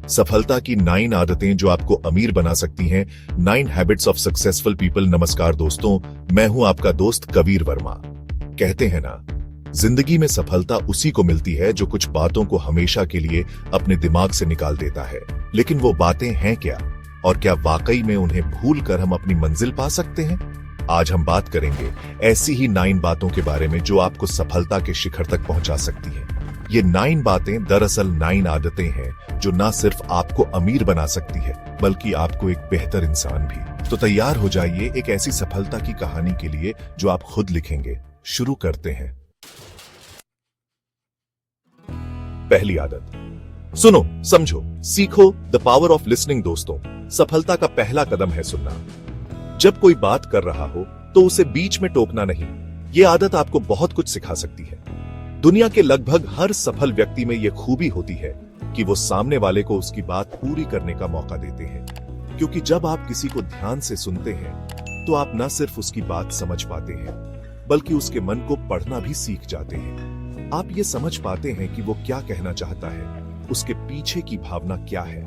सफलता की 9 आदतें जो आपको अमीर बना सकती हैं। 9 हैबिट्स ऑफ सक्सेसफुल पीपल। नमस्कार दोस्तों, मैं हूं आपका दोस्त कबीर वर्मा। कहते हैं ना, जिंदगी में सफलता उसी को मिलती है जो कुछ बातों को हमेशा के लिए अपने दिमाग से निकाल देता है। लेकिन वो बातें हैं क्या, और क्या वाकई में उन्हें भूल कर हम अपनी मंजिल पा सकते हैं? आज हम बात करेंगे ऐसी ही 9 बातों के बारे में जो आपको सफलता के शिखर तक पहुंचा सकती हैं। ये 9 बातें दरअसल 9 आदतें हैं जो न सिर्फ आपको अमीर बना सकती है बल्कि आपको एक बेहतर इंसान भी। तो तैयार हो जाइए एक ऐसी सफलता की कहानी के लिए जो आप खुद लिखेंगे। शुरू करते हैं। पहली आदत, सुनो, समझो, सीखो। The power of listening. दोस्तों, सफलता का पहला कदम है सुनना। जब कोई बात कर रहा हो तो उसे बीच में टोकना नहीं। यह आदत आपको बहुत कुछ सिखा सकती है। दुनिया के लगभग हर सफल व्यक्ति में यह खूबी होती है कि वो सामने वाले को उसकी बात पूरी करने का मौका देते हैं। क्योंकि जब आप किसी को ध्यान से सुनते हैं तो आप न सिर्फ उसकी बात समझ पाते हैं बल्कि उसके मन को पढ़ना भी सीख जाते हैं। आप ये समझ पाते हैं कि वो क्या कहना चाहता है, उसके पीछे की भावना क्या है।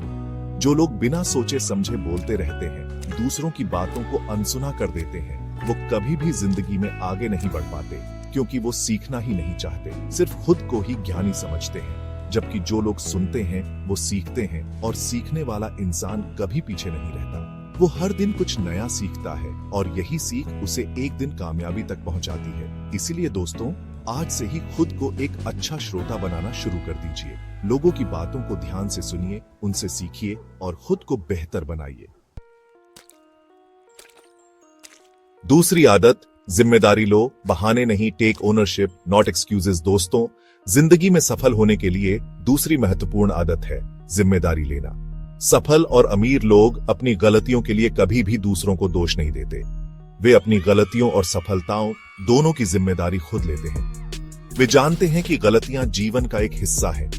जो लोग बिना सोचे समझे बोलते रहते हैं, दूसरों की बातों को अनसुना कर देते हैं, वो कभी भी जिंदगी में आगे नहीं बढ़ पाते, क्योंकि वो सीखना ही नहीं चाहते, सिर्फ खुद को ही ज्ञानी समझते हैं। जबकि जो लोग सुनते हैं वो सीखते हैं, और सीखने वाला इंसान कभी पीछे नहीं रहता। वो हर दिन कुछ नया सीखता है और यही सीख उसे एक दिन कामयाबी तक पहुंचाती है। इसीलिए दोस्तों, आज से ही खुद को एक अच्छा श्रोता बनाना शुरू कर दीजिए। लोगों की बातों को ध्यान से सुनिए, उनसे सीखिए और खुद को बेहतर बनाइए। दूसरी आदत, जिम्मेदारी लो, बहाने नहीं। Take ownership, not excuses. दोस्तों, जिंदगी में सफल होने के लिए दूसरी महत्वपूर्ण आदत है जिम्मेदारी लेना। सफल और अमीर लोग अपनी गलतियों के लिए कभी भी दूसरों को दोष नहीं देते। वे अपनी गलतियों और सफलताओं दोनों की जिम्मेदारी खुद लेते हैं। वे जानते हैं कि गलतियां जीवन का एक हिस्सा है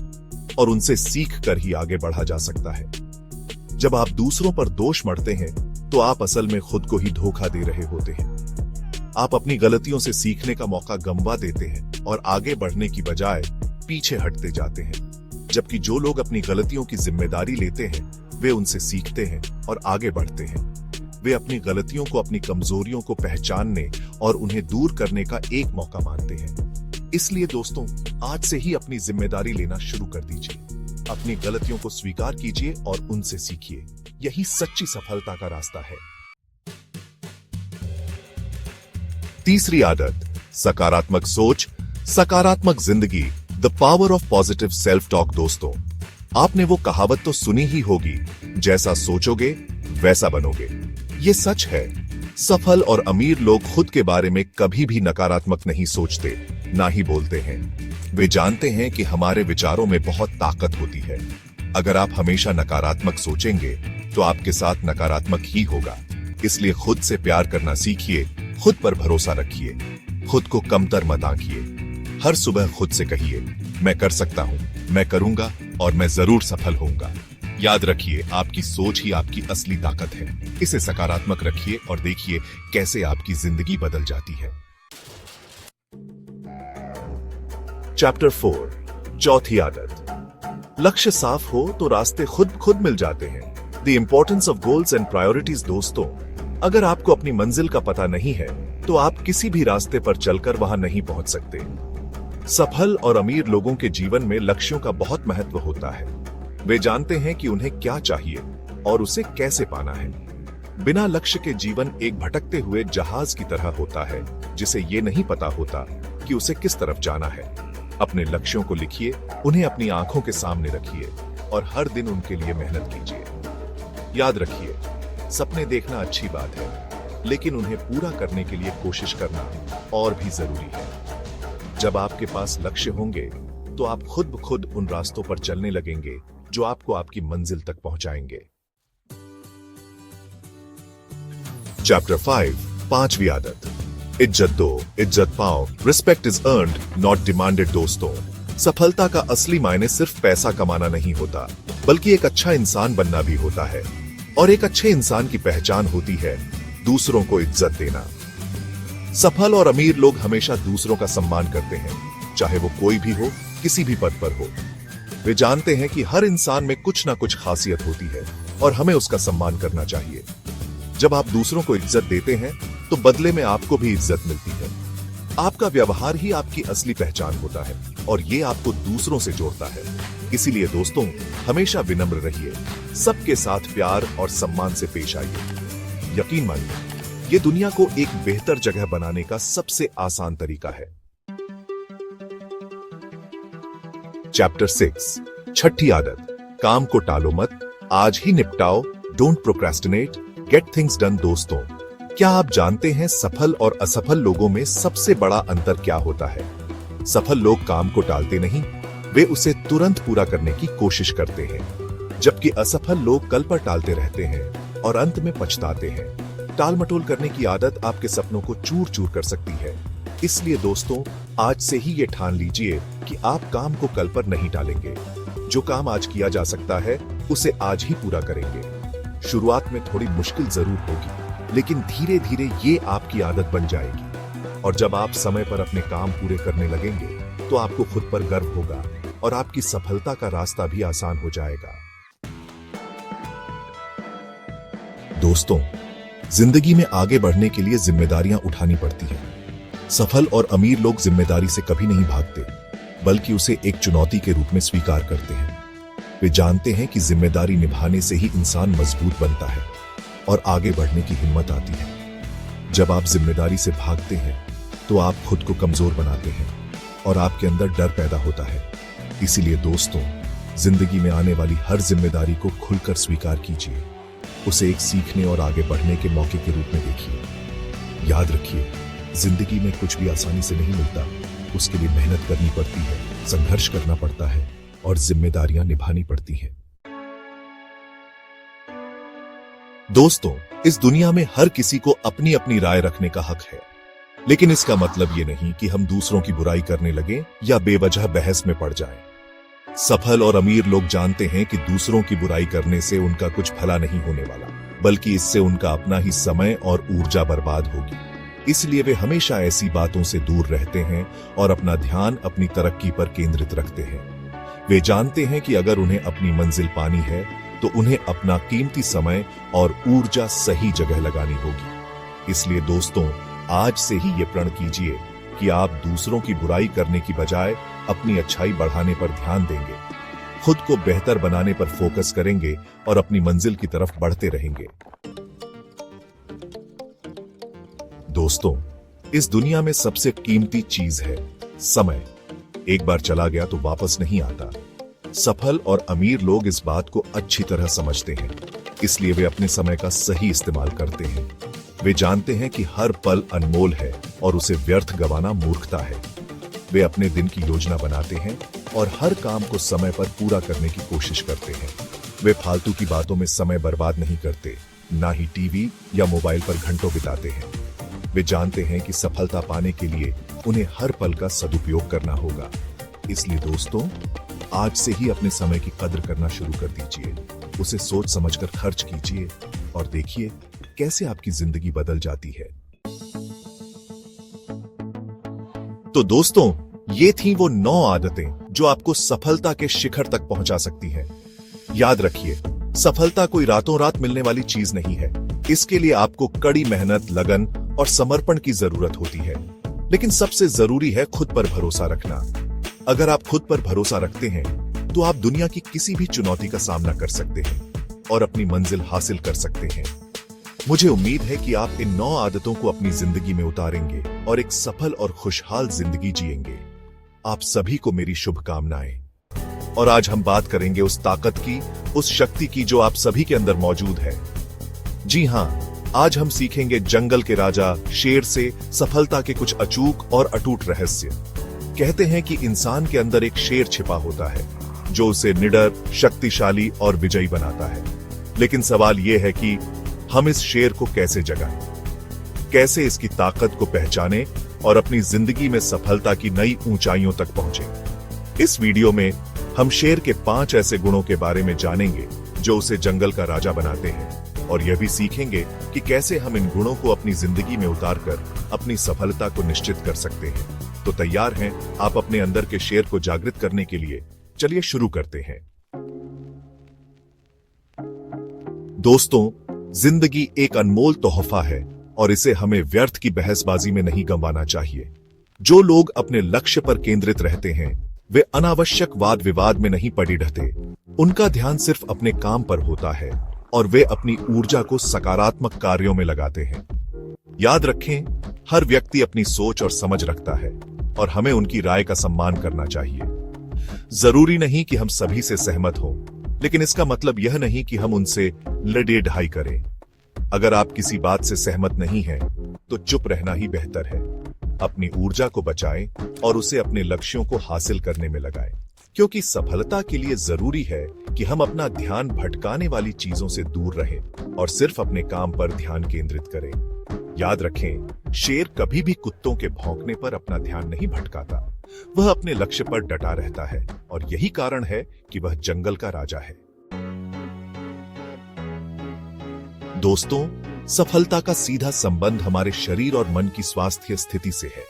और उनसे सीख कर ही आगे बढ़ा जा सकता है। जब आप दूसरों पर दोष मढ़ते हैं तो आप असल में खुद को ही धोखा दे रहे होते हैं। आप अपनी गलतियों से सीखने का मौका गंवा देते हैं और आगे बढ़ने की बजाय पीछे हटते जाते हैं। जबकि जो लोग अपनी गलतियों की जिम्मेदारी लेते हैं वे उनसे सीखते हैं और आगे बढ़ते हैं। वे अपनी गलतियों को अपनी कमजोरियों को पहचानने और उन्हें दूर करने का एक मौका मानते हैं। इसलिए दोस्तों, आज से ही अपनी जिम्मेदारी लेना शुरू कर दीजिए। अपनी गलतियों को स्वीकार कीजिए और उनसे सीखिए। यही सच्ची सफलता का रास्ता है। तीसरी आदत, सकारात्मक सोच, सकारात्मक जिंदगी। The power of positive self talk. दोस्तों, आपने वो कहावत तो सुनी ही होगी, जैसा सोचोगे वैसा बनोगे। ये सच है। सफल और अमीर लोग खुद के बारे में कभी भी नकारात्मक नहीं सोचते, ना ही बोलते हैं। वे जानते हैं कि हमारे विचारों में बहुत ताकत होती है। अगर आप हमेशा नकारात्मक सोचेंगे तो आपके साथ नकारात्मक ही होगा। इसलिए खुद से प्यार करना सीखिए, खुद पर भरोसा रखिए, खुद को कमतर मत आंकिए। हर सुबह खुद से कहिए, मैं कर सकता हूं, मैं करूंगा और मैं जरूर सफल होऊंगा। याद रखिए, आपकी सोच ही आपकी असली ताकत है। इसे सकारात्मक रखिए और देखिए कैसे आपकी जिंदगी बदल जाती है। चैप्टर 4, चौथी आदत, लक्ष्य साफ हो तो रास्ते खुद मिल जाते हैं। The importance of goals and priorities. दोस्तों, अगर आपको अपनी मंजिल का पता नहीं है तो आप किसी भी रास्ते पर चलकर वहां नहीं पहुंच सकते। सफल और अमीर लोगों के जीवन में लक्ष्यों का बहुत महत्व होता है। वे जानते हैं कि उन्हें क्या चाहिए और उसे कैसे पाना है। बिना लक्ष्य के जीवन एक भटकते हुए जहाज की तरह होता है, जिसे ये नहीं पता होता कि उसे किस तरफ जाना है। अपने लक्ष्यों को लिखिए, उन्हें अपनी आंखों के सामने रखिए और हर दिन उनके लिए मेहनत कीजिए। याद रखिए, सपने देखना अच्छी बात है, लेकिन उन्हें पूरा करने के लिए कोशिश करना और भी जरूरी है। जब आपके पास लक्ष्य होंगे तो आप खुद ब खुद उन रास्तों पर चलने लगेंगे जो आपको आपकी मंजिल तक पहुंचाएंगे। चैप्टर 5, पांचवी आदत, इज्जत दो, इज्जत पाओ। Respect is earned, not demanded. दोस्तों, सफलता का असली मायने सिर्फ पैसा कमाना नहीं होता, बल्कि एक अच्छा इंसान बनना भी होता है। और एक अच्छे इंसान की पहचान होती है दूसरों को इज्जत देना। सफल और अमीर लोग हमेशा दूसरों का सम्मान करते हैं, चाहे वो कोई भी हो, किसी भी पद पर हो। वे जानते हैं कि हर इंसान में कुछ ना कुछ खासियत होती है और हमें उसका सम्मान करना चाहिए। जब आप दूसरों को इज्जत देते हैं तो बदले में आपको भी इज्जत मिलती है। आपका व्यवहार ही आपकी असली पहचान होता है और ये आपको दूसरों से जोड़ता है। इसीलिए दोस्तों, हमेशा विनम्र रहिए, सबके साथ प्यार और सम्मान से पेश आइए। यकीन मानिए, ये दुनिया को एक बेहतर जगह बनाने का सबसे आसान तरीका है। चैप्टर 6, छठी आदत, काम को टालो मत, आज ही निपटाओ, don't procrastinate, get things done. दोस्तों, क्या आप जानते हैं सफल और असफल लोगों में सबसे बड़ा अंतर क्या होता है? सफल लोग काम को टालते नहीं, वे उसे तुरंत पूरा करने की कोशिश करते हैं, जबकि असफल लोग कल पर टालते रहते हैं और अंत में पछताते हैं। टाल मटोल करने की आदत आपके सपनों को चूर चूर कर सकती है। इसलिए दोस्तों, आज से ही ये ठान लीजिए कि आप काम को कल पर नहीं टालेंगे। जो काम आज किया जा सकता है उसे आज ही पूरा करेंगे। शुरुआत में थोड़ी मुश्किल जरूर होगी, लेकिन धीरे धीरे ये आपकी आदत बन जाएगी और जब आप समय पर अपने काम पूरे करने लगेंगे तो आपको खुद पर गर्व होगा और आपकी सफलता का रास्ता भी आसान हो जाएगा। दोस्तों, जिंदगी में आगे बढ़ने के लिए जिम्मेदारियां उठानी पड़ती हैं। सफल और अमीर लोग जिम्मेदारी से कभी नहीं भागते, बल्कि उसे एक चुनौती के रूप में स्वीकार करते हैं। वे जानते हैं कि जिम्मेदारी निभाने से ही इंसान मजबूत बनता है और आगे बढ़ने की हिम्मत आती है। जब आप जिम्मेदारी से भागते हैं तो आप खुद को कमजोर बनाते हैं और आपके अंदर डर पैदा होता है। इसीलिए दोस्तों, जिंदगी में आने वाली हर जिम्मेदारी को खुलकर स्वीकार कीजिए, उसे एक सीखने और आगे बढ़ने के मौके के रूप में देखिए। याद रखिए, जिंदगी में कुछ भी आसानी से नहीं मिलता, उसके लिए मेहनत करनी पड़ती है, संघर्ष करना पड़ता है और जिम्मेदारियां निभानी पड़ती हैं। दोस्तों, इस दुनिया में हर किसी को अपनी अपनी राय रखने का हक है, लेकिन इसका मतलब ये नहीं कि हम दूसरों की बुराई करने लगे या बेवजह बहस में पड़ जाएं। सफल और अमीर लोग जानते हैं कि दूसरों की बुराई करने से उनका कुछ भला नहीं होने वाला, बल्कि इससे उनका अपना ही समय और ऊर्जा बर्बाद होगी। इसलिए वे हमेशा ऐसी बातों से दूर रहते हैं और अपना ध्यान अपनी तरक्की पर केंद्रित रखते हैं। वे जानते हैं कि अगर उन्हें अपनी मंजिल पानी है तो उन्हें अपना कीमती समय और ऊर्जा सही जगह लगानी होगी। इसलिए दोस्तों, आज से ही ये प्रण कीजिए कि आप दूसरों की बुराई करने की बजाय अपनी अच्छाई बढ़ाने पर ध्यान देंगे, खुद को बेहतर बनाने पर फोकस करेंगे और अपनी मंजिल की तरफ बढ़ते रहेंगे। दोस्तों, इस दुनिया में सबसे कीमती चीज है समय। एक बार चला गया तो वापस नहीं आता। सफल और अमीर लोग इस बात को अच्छी तरह समझते हैं, इसलिए वे अपने समय का सही इस्तेमाल करते हैं। वे जानते हैं कि हर पल अनमोल है और उसे व्यर्थ गंवाना मूर्खता है। वे अपने दिन की योजना बनाते हैं और हर काम को समय पर पूरा करने की कोशिश करते हैं। वे फालतू की बातों में समय बर्बाद नहीं करते, ना ही टीवी या मोबाइल पर घंटों बिताते हैं। वे जानते हैं कि सफलता पाने के लिए उन्हें हर पल का सदुपयोग करना होगा। इसलिए दोस्तों, आज से ही अपने समय की कद्र करना शुरू कर दीजिए, उसे सोच समझकर खर्च कीजिए और देखिए कैसे आपकी जिंदगी बदल जाती है। तो दोस्तों, ये थी वो 9 आदतें जो आपको सफलता के शिखर तक पहुंचा सकती हैं। याद रखिए, सफलता कोई रातों रात मिलने वाली चीज नहीं है। इसके लिए आपको कड़ी मेहनत, लगन और समर्पण की जरूरत होती है। लेकिन सबसे जरूरी है खुद पर भरोसा रखना। अगर आप खुद पर भरोसा रखते हैं तो आप दुनिया की किसी भी चुनौती का सामना कर सकते हैं और अपनी मंजिल हासिल कर सकते हैं। मुझे उम्मीद है कि आप इन 9 आदतों को अपनी जिंदगी में उतारेंगे और एक सफल और खुशहाल जिंदगी जिएंगे। आप सभी को मेरी शुभकामनाएं। और आज हम बात करेंगे उस ताकत की, उस शक्ति की जो आप सभी के अंदर मौजूद है। जी हां, आज हम सीखेंगे जंगल के राजा शेर से सफलता के कुछ अचूक और अटूट रहस्य। कहते हैं कि इंसान के अंदर एक शेर छिपा होता है जो उसे निडर, शक्तिशाली और विजयी बनाता है। लेकिन सवाल यह है कि हम इस शेर को कैसे जगाएं, कैसे इसकी ताकत को पहचानें और अपनी जिंदगी में सफलता की नई ऊंचाइयों तक पहुंचें। इस वीडियो में हम शेर के 5 ऐसे गुणों के बारे में जानेंगे जो उसे जंगल का राजा बनाते हैं, और यह भी सीखेंगे कि कैसे हम इन गुणों को अपनी जिंदगी में उतारकर अपनी सफलता को निश्चित कर सकते हैं। तो तैयार हैं आप अपने अंदर के शेर को जागृत करने के लिए? चलिए शुरू करते हैं। दोस्तों, जिंदगी एक अनमोल तोहफा है और इसे हमें व्यर्थ की बहसबाजी में नहीं गंवाना चाहिए। जो लोग अपने लक्ष्य पर केंद्रित रहते हैं वे अनावश्यक वाद विवाद में नहीं पड़ी रहते। उनका ध्यान सिर्फ अपने काम पर होता है और वे अपनी ऊर्जा को सकारात्मक कार्यों में लगाते हैं। याद रखें, हर व्यक्ति अपनी सोच और समझ रखता है और हमें उनकी राय का सम्मान करना चाहिए। जरूरी नहीं कि हम सभी से सहमत हों, लेकिन इसका मतलब यह नहीं कि हम उनसे लड़े ढाई करें। अगर आप किसी बात से सहमत नहीं हैं, तो चुप रहना ही बेहतर है। अपनी ऊर्जा को बचाएं और उसे अपने लक्ष्यों को हासिल करने में लगाएं, क्योंकि सफलता के लिए जरूरी है कि हम अपना ध्यान भटकाने वाली चीजों से दूर रहें और सिर्फ अपने काम पर ध्यान केंद्रित करें। याद रखें, शेर कभी भी कुत्तों के भौंकने पर अपना ध्यान नहीं भटकाता। वह अपने लक्ष्य पर डटा रहता है और यही कारण है कि वह जंगल का राजा है। दोस्तों, सफलता का सीधा संबंध हमारे शरीर और मन की स्वास्थ्य स्थिति से है।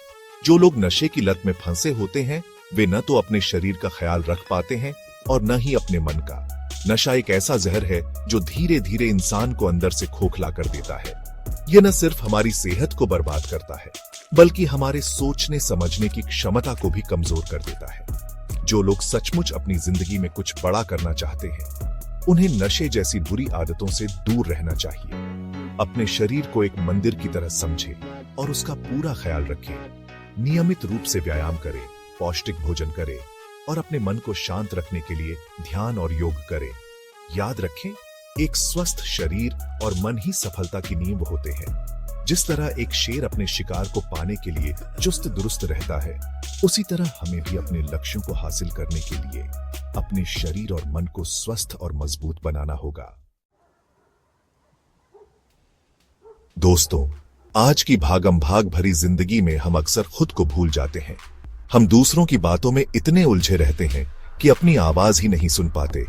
जो लोग नशे की लत में फंसे होते हैं वे न तो अपने शरीर का ख्याल रख पाते हैं और न ही अपने मन का। नशा एक ऐसा जहर है जो धीरे धीरे इंसान को अंदर से खोखला कर देता है। यह न सिर्फ हमारी सेहत को बर्बाद करता है, बल्कि हमारे सोचने समझने की क्षमता को भी कमजोर कर देता है। जो लोग सचमुच अपनी जिंदगी में कुछ बड़ा करना चाहते हैं, उन्हें नशे जैसी बुरी आदतों से दूर रहना चाहिए। अपने शरीर को एक मंदिर की तरह समझें और उसका पूरा ख्याल रखें। नियमित रूप से व्यायाम करें, पौष्टिक भोजन करें और अपने मन को शांत रखने के लिए ध्यान और योग करें। याद रखें, एक स्वस्थ शरीर और मन ही सफलता की नींव होते हैं। जिस तरह एक शेर अपने शिकार को पाने के लिए चुस्त दुरुस्त रहता है, उसी तरह हमें भी अपने लक्ष्यों को हासिल करने के लिए अपने शरीर और मन को स्वस्थ और मजबूत बनाना होगा। दोस्तों, आज की भागम भाग भरी जिंदगी में हम अक्सर खुद को भूल जाते हैं। हम दूसरों की बातों में इतने उलझे रहते हैं कि अपनी आवाज ही नहीं सुन पाते।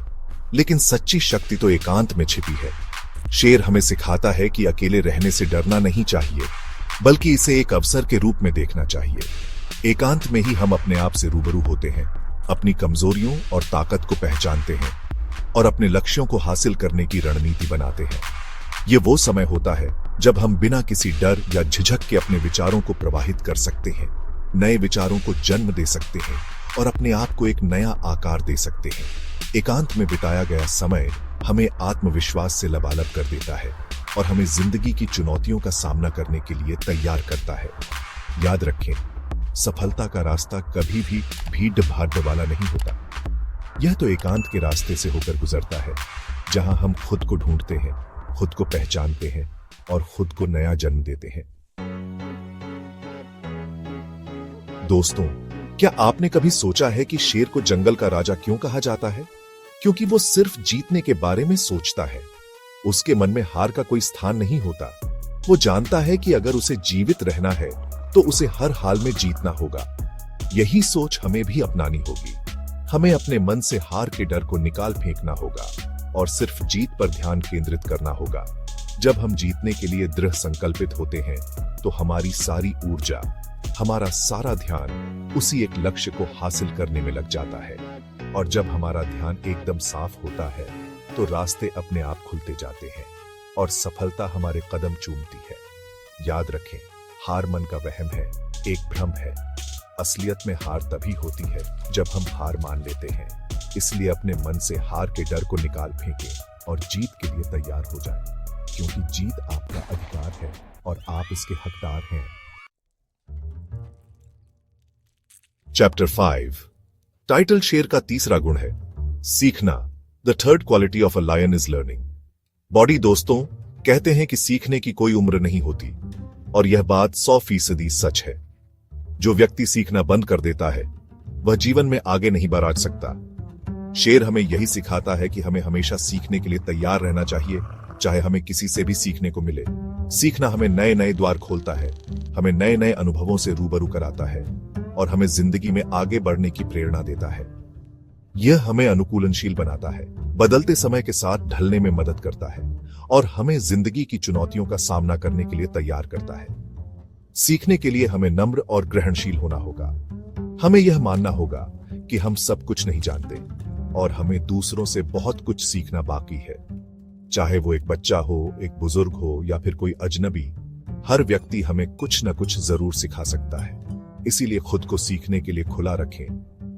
लेकिन सच्ची शक्ति तो एकांत में छिपी है। शेर हमें सिखाता है कि अकेले रहने से डरना नहीं चाहिए, बल्कि इसे एक अवसर के रूप में देखना चाहिए। एकांत में ही हम अपने आप से रूबरू होते हैं, अपनी कमजोरियों और ताकत को पहचानते हैं और अपने लक्ष्यों को हासिल करने की रणनीति बनाते हैं। ये वो समय होता है जब हम बिना किसी डर या झिझक के अपने विचारों को प्रवाहित कर सकते हैं, नए विचारों को जन्म दे सकते हैं और अपने आप को एक नया आकार दे सकते हैं। एकांत में बिताया गया समय हमें आत्मविश्वास से लबालब कर देता है और हमें जिंदगी की चुनौतियों का सामना करने के लिए तैयार करता है। याद रखें, सफलता का रास्ता कभी भी भीड़ भाड़ वाला नहीं होता। यह तो एकांत के रास्ते से होकर गुजरता है, जहां हम खुद को ढूंढते हैं, खुद को पहचानते हैं और खुद को नया जन्म देते हैं। दोस्तों, क्या आपने कभी सोचा है कि शेर को जंगल का राजा क्यों कहा जाता है? क्योंकि वो सिर्फ जीतने के बारे में सोचता है। उसके मन में हार का कोई स्थान नहीं होता। वो जानता है कि अगर उसे जीवित रहना है तो उसे हर हाल में जीतना होगा। यही सोच हमें भी अपनानी होगी। हमें अपने मन से हार के डर को निकाल फेंकना होगा और सिर्फ जीत पर ध्यान केंद्रित करना होगा। जब हम जीतने के लिए दृढ़ संकल्पित होते हैं तो हमारी सारी ऊर्जा, हमारा सारा ध्यान उसी एक लक्ष्य को हासिल करने में लग जाता है। और जब हमारा ध्यान एकदम साफ होता है तो रास्ते अपने आप खुलते जाते हैं और सफलता हमारे कदम चूमती है। याद रखें, हार मन का वहम है, एक भ्रम है। असलियत में हार तभी होती है जब हम हार मान लेते हैं। इसलिए अपने मन से हार के डर को निकाल फेंकें और जीत के लिए तैयार हो जाएं, क्योंकि जीत आपका अधिकार है और आप इसके हकदार हैं। चैप्टर 5। टाइटल शेर का तीसरा गुण है सीखना। The third quality of a lion is learning. बॉडी दोस्तों, कहते हैं कि सीखने की कोई उम्र नहीं होती और यह बात 100% सच है। जो व्यक्ति सीखना बंद कर देता है वह जीवन में आगे नहीं बढ़ सकता। शेर हमें यही सिखाता है कि हमें हमेशा सीखने के लिए तैयार रहना चाहिए, चाहे हमें किसी से भी सीखने को मिले। सीखना हमें नए नए द्वार खोलता है, हमें नए नए अनुभवों से रूबरू कराता है और हमें जिंदगी में आगे बढ़ने की प्रेरणा देता है। यह हमें अनुकूलनशील बनाता है, बदलते समय के साथ ढलने में मदद करता है और हमें जिंदगी की चुनौतियों का सामना करने के लिए तैयार करता है। सीखने के लिए हमें नम्र और ग्रहणशील होना होगा। हमें यह मानना होगा कि हम सब कुछ नहीं जानते और हमें दूसरों से बहुत कुछ सीखना बाकी है। चाहे वो एक बच्चा हो, एक बुजुर्ग हो या फिर कोई अजनबी, हर व्यक्ति हमें कुछ न कुछ जरूर सिखा सकता है। इसीलिए खुद को सीखने के लिए खुला रखें,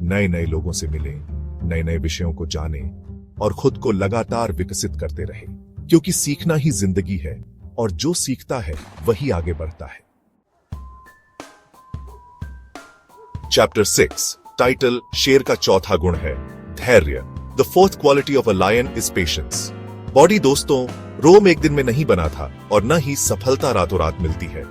नए नए लोगों से मिलें, नए नए विषयों को जानें और खुद को लगातार विकसित करते रहें, क्योंकि सीखना ही जिंदगी है और जो सीखता है वही आगे बढ़ता है। चैप्टर 6, टाइटल शेर का चौथा गुण है धैर्य। The fourth quality of a lion is patience. बॉडी दोस्तों, रोम एक दिन में नहीं बना था और न ही सफलता रातों रात मिलती है।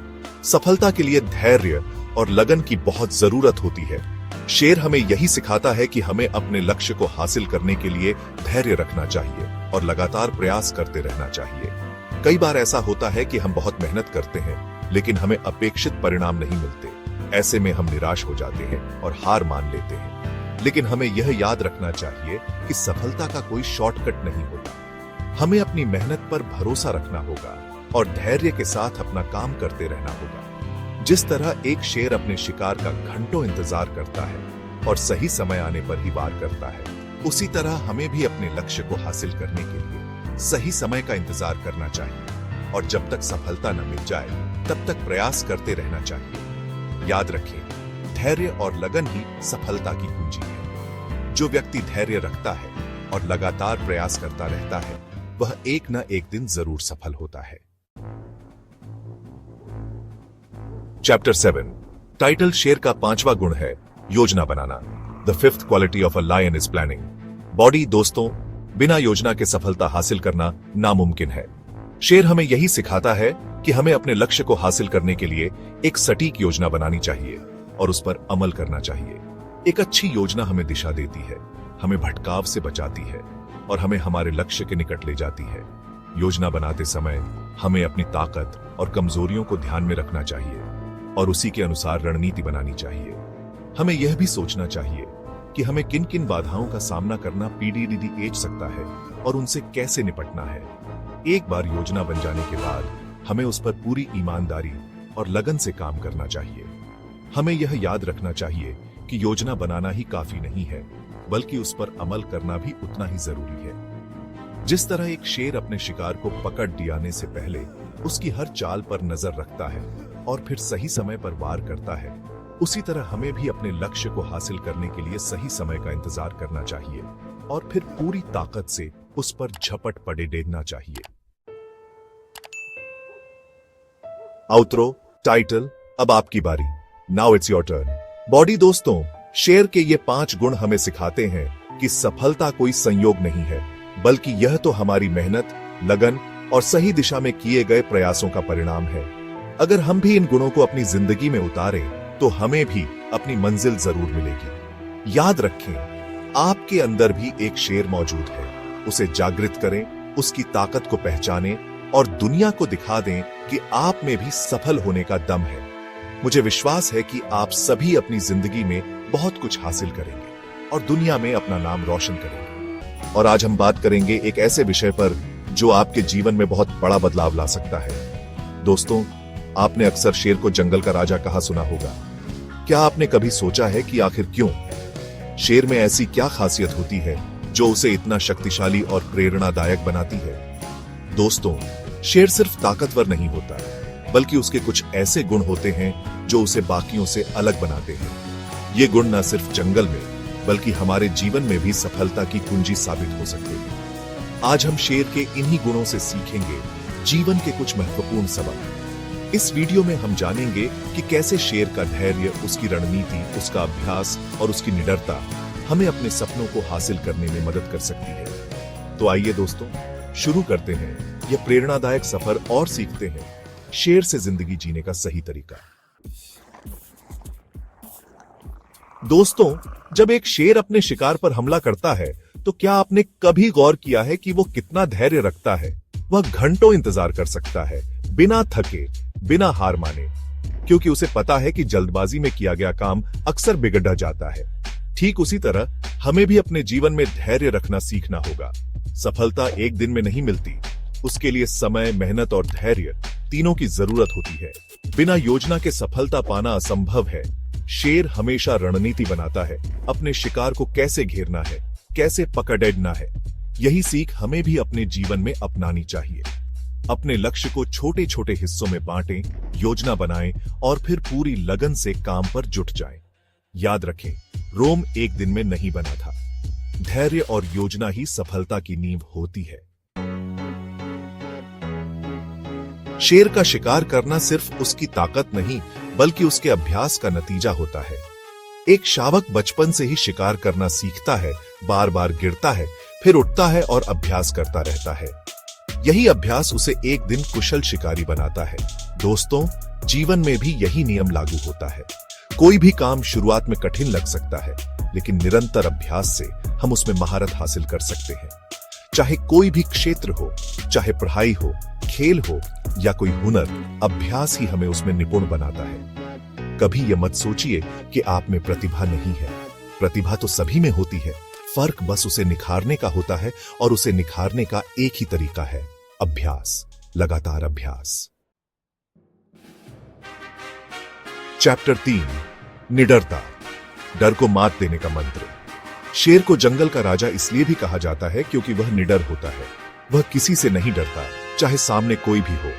सफलता के लिए धैर्य और लगन की बहुत जरूरत होती है। शेर हमें यही सिखाता है कि हमें अपने लक्ष्य को हासिल करने के लिए धैर्य रखना चाहिए और लगातार प्रयास करते रहना चाहिए। कई बार ऐसा होता है कि हम बहुत मेहनत करते हैं लेकिन हमें अपेक्षित परिणाम नहीं मिलते। ऐसे में हम निराश हो जाते हैं और हार मान लेते हैं। लेकिन हमें यह याद रखना चाहिए कि सफलता का कोई शॉर्टकट नहीं होता। हमें अपनी मेहनत पर भरोसा रखना होगा और धैर्य के साथ अपना काम करते रहना होगा। जिस तरह एक शेर अपने शिकार का घंटों इंतजार करता है और सही समय आने पर ही वार करता है, उसी तरह हमें भी अपने लक्ष्य को हासिल करने के लिए सही समय का इंतजार करना चाहिए और जब तक सफलता न मिल जाए तब तक प्रयास करते रहना चाहिए। याद रखें, धैर्य और लगन ही सफलता की कुंजी है। जो व्यक्ति धैर्य रखता है और लगातार प्रयास करता रहता है, वह एक न एक दिन जरूर सफल होता है। चैप्टर 7, टाइटल शेर का पांचवा गुण है योजना बनाना। The fifth quality of a lion is planning. बॉडी दोस्तों, बिना योजना के सफलता हासिल करना नामुमकिन है। शेर हमें यही सिखाता है कि हमें अपने लक्ष्य को हासिल करने के लिए एक सटीक योजना बनानी चाहिए और उस पर अमल करना चाहिए। एक अच्छी योजना हमें दिशा देती है, हमें भटकाव से बचाती है और हमें हमारे लक्ष्य के निकट ले जाती है। योजना बनाते समय हमें अपनी ताकत और कमजोरियों को ध्यान में रखना चाहिए और उसी के अनुसार रणनीति बनानी चाहिए। हमें यह भी सोचना चाहिए कि हमें किन किन बाधाओं का सामना करना पीडीडीएच सकता है और उनसे कैसे निपटना है। एक बार योजना बन जाने के बाद हमें उस पर पूरी ईमानदारी और लगन से काम करना चाहिए। हमें यह याद रखना चाहिए कि योजना बनाना ही काफी नहीं है, बल्कि उस पर अमल करना भी उतना ही जरूरी है। जिस तरह एक शेर अपने शिकार को पकड़ दियाने से पहले उसकी हर चाल पर नजर रखता है और फिर सही समय पर वार करता है, उसी तरह हमें भी अपने लक्ष्य को हासिल करने के लिए सही समय का इंतजार करना चाहिए और फिर पूरी ताकत से उस पर झपट पड़े देना चाहिए। आउटरो, टाइटल, अब आपकी बारी। Now it's your turn. Body दोस्तों, शेर के ये 5 गुण हमें सिखाते हैं कि सफलता कोई संयोग नहीं है, बल्कि यह तो हमारी मेहनत, लगन और सही दिशा में किए गए प्रयासों का परिणाम है। अगर हम भी इन गुणों को अपनी जिंदगी में उतारें तो हमें भी अपनी मंजिल जरूर मिलेगी। याद रखें, आपके अंदर भी एक शेर मौजूद है। उसे जागृत करें, उसकी ताकत को पहचानें और दुनिया को दिखा दें कि आप में भी सफल होने का दम है। मुझे विश्वास है कि आप सभी अपनी जिंदगी में बहुत कुछ हासिल करेंगे और दुनिया में अपना नाम रोशन करेंगे। और आज हम बात करेंगे एक ऐसे विषय पर जो आपके जीवन में बहुत बड़ा बदलाव ला सकता है। दोस्तों, आपने अक्सर शेर को जंगल का राजा कहा सुना होगा। क्या आपने कभी सोचा है कि आखिर क्यों? शेर में ऐसी क्या खासियत होती है जो उसे इतना शक्तिशाली और प्रेरणादायक बनाती है? दोस्तों, शेर सिर्फ ताकतवर नहीं होता, बल्कि उसके कुछ ऐसे गुण होते हैं जो उसे बाकियों से अलग बनाते हैं। ये गुण न सिर्फ जंगल में, बल्कि हमारे जीवन में भी सफलता की कुंजी साबित हो सकते हैं। आज हम शेर के इन्हीं गुणों से सीखेंगे जीवन के कुछ महत्वपूर्ण सबक। इस वीडियो में हम जानेंगे कि कैसे शेर का धैर्य, उसकी रणनीति, उसका अभ्यास और उसकी निडरता हमें अपने सपनों को हासिल करने में मदद कर सकती है। तो आइए दोस्तों, शुरू करते हैं यह प्रेरणादायक सफर और सीखते हैं शेर से जिंदगी जीने का सही तरीका। दोस्तों, जब एक शेर अपने शिकार पर हमला करता है तो क्या आपने कभी गौर किया है कि वो कितना धैर्य रखता है? वह घंटों इंतजार कर सकता है, बिना थके, बिना हार माने, क्योंकि उसे पता है कि जल्दबाजी में किया गया काम अक्सर बिगड़ जाता है। ठीक उसी तरह हमें भी अपने जीवन में धैर्य रखना सीखना होगा। सफलता एक दिन में नहीं मिलती, उसके लिए समय, मेहनत और धैर्य तीनों की जरूरत होती है। बिना योजना के सफलता पाना असंभव है। शेर हमेशा रणनीति बनाता है, अपने शिकार को कैसे घेरना है, कैसे पकड़ना है। यही सीख हमें भी अपने जीवन में अपनानी चाहिए। अपने लक्ष्य को छोटे छोटे हिस्सों में बांटें, योजना बनाएं और फिर पूरी लगन से काम पर जुट जाएं। याद रखें, रोम एक दिन में नहीं बना था। धैर्य और योजना ही सफलता की नींव होती है। शेर का शिकार करना सिर्फ उसकी ताकत नहीं, बल्कि उसके अभ्यास का नतीजा होता है। एक शावक बचपन से ही शिकार करना सीखता है, बार बार गिरता है, फिर उठता है और अभ्यास करता रहता है। यही अभ्यास उसे एक दिन कुशल शिकारी बनाता है। दोस्तों, जीवन में भी यही नियम लागू होता है। कोई भी काम शुरुआत में कठिन लग सकता है, लेकिन निरंतर अभ्यास से हम उसमें महारत हासिल कर सकते हैं। चाहे कोई भी क्षेत्र हो, चाहे पढ़ाई हो, खेल हो या कोई हुनर, अभ्यास ही हमें उसमें निपुण बनाता है। कभी यह मत सोचिए कि आप में प्रतिभा नहीं है। प्रतिभा तो सभी में होती है, फर्क बस उसे निखारने का होता है, और उसे निखारने का एक ही तरीका है, अभ्यास, लगातार अभ्यास। चैप्टर 3, निडरता, डर को मात देने का मंत्र। शेर को जंगल का राजा इसलिए भी कहा जाता है क्योंकि वह निडर होता है। वह किसी से नहीं डरता, चाहे सामने कोई भी हो।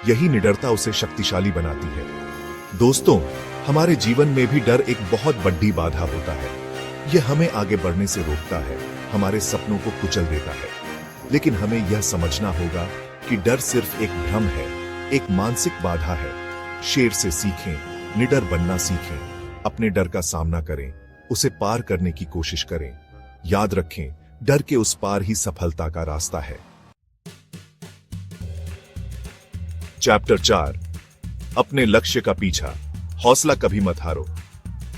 यही निडरता उसे शक्तिशाली बनाती है। दोस्तों, हमारे जीवन में भी डर एक बहुत बड़ी बाधा होता है। यह हमें आगे बढ़ने से रोकता है, हमारे सपनों को कुचल देता है। लेकिन हमें यह समझना होगा कि डर सिर्फ एक भ्रम है, एक मानसिक बाधा है। शेर से सीखें, निडर बनना सीखें, अपने डर का सामना करें, उसे पार करने की कोशिश करें। याद रखें, डर के उस पार ही सफलता का रास्ता है। चैप्टर 4, अपने लक्ष्य का पीछा, हौसला कभी मत हारो।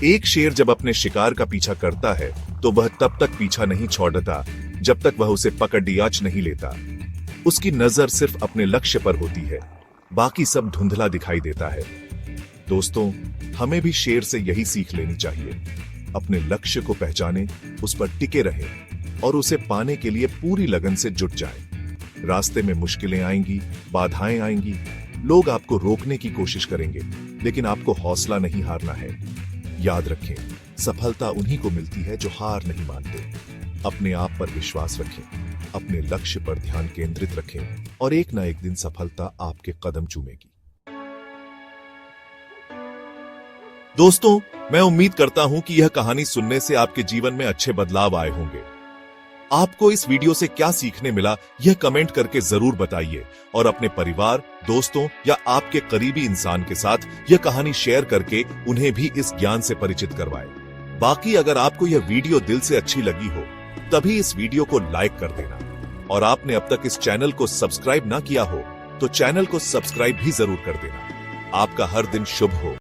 एक शेर जब अपने शिकार का पीछा करता है तो वह तब तक पीछा नहीं छोड़ता जब तक वह उसे पकड़ डियाच नहीं लेता। उसकी नजर सिर्फ अपने लक्ष्य पर होती है, बाकी सब धुंधला दिखाई देता है। दोस्तों, हमें भी शेर से यही सीख लेनी चाहिए। अपने लक्ष्य को पहचानें, उस पर टिके रहें और उसे पाने के लिए पूरी लगन से जुट जाएं। रास्ते में मुश्किलें आएंगी, बाधाएं आएंगी, लोग आपको रोकने की कोशिश करेंगे, लेकिन आपको हौसला नहीं हारना है। याद रखें, सफलता उन्हीं को मिलती है जो हार नहीं मानते। अपने आप पर विश्वास रखें, अपने लक्ष्य पर ध्यान केंद्रित रखें और एक ना एक दिन सफलता आपके कदम चूमेगी। दोस्तों, मैं उम्मीद करता हूं कि यह कहानी सुनने से आपके जीवन में अच्छे बदलाव आए होंगे। आपको इस वीडियो से क्या सीखने मिला, यह कमेंट करके जरूर बताइए और अपने परिवार, दोस्तों या आपके करीबी इंसान के साथ यह कहानी शेयर करके उन्हें भी इस ज्ञान से परिचित करवाएं। बाकी अगर आपको यह वीडियो दिल से अच्छी लगी हो, तभी इस वीडियो को लाइक कर देना और आपने अब तक इस चैनल को सब्सक्राइब ना किया हो तो चैनल को सब्सक्राइब भी जरूर कर देना। आपका हर दिन शुभ हो।